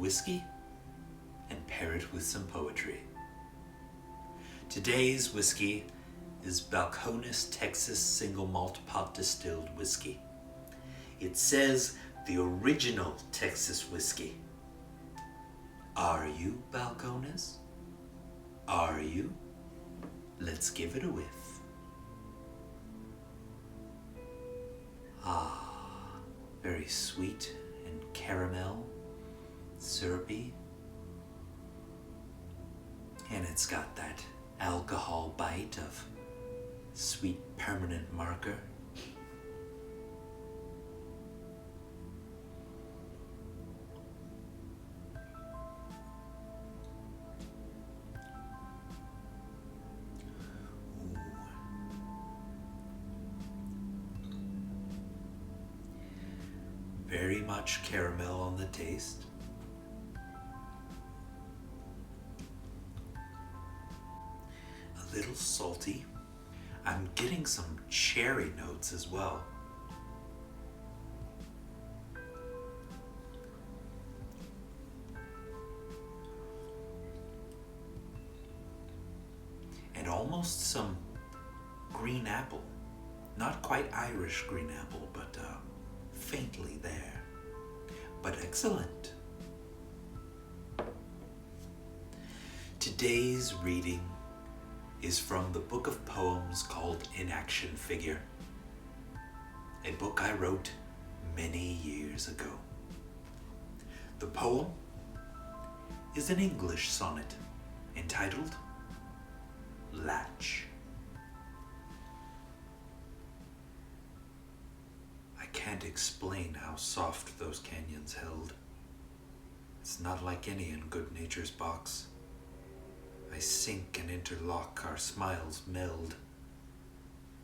whiskey and pair it with some poetry. Today's whiskey is Balcones Texas Single Malt Pot Distilled Whiskey. It says the original Texas whiskey. Are you Balcones? Are you? Let's give it a whiff. Very sweet and caramel, syrupy. And it's got that alcohol bite of sweet permanent marker. Very much caramel on the taste. A little salty. I'm getting some cherry notes as well. And almost some green apple. Not quite Irish green apple, but faintly there, but excellent. Today's reading is from the book of poems called Inaction Figure, a book I wrote many years ago. The poem is an English sonnet entitled Latch. I can't explain how soft those canyons held. It's not like any in good nature's box. I sink and interlock, our smiles meld.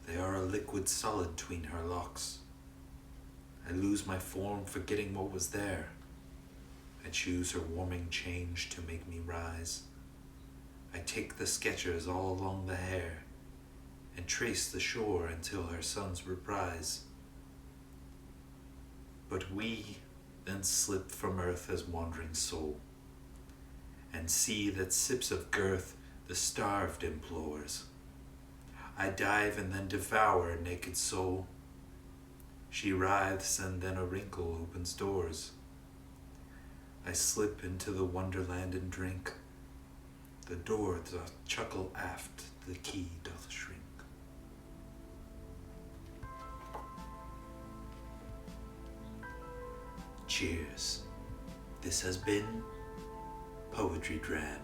They are a liquid solid tween her locks. I lose my form, forgetting what was there. I choose her warming change to make me rise. I take the sketches all along the hair and trace the shore until her sun's reprise. But we then slip from earth as wandering soul, and see that sips of girth the starved implores. I dive and then devour a naked soul. She writhes and then a wrinkle opens doors. I slip into the wonderland and drink. The door doth chuckle aft, the key doth shrink. Cheers. This has been Poetry Dram.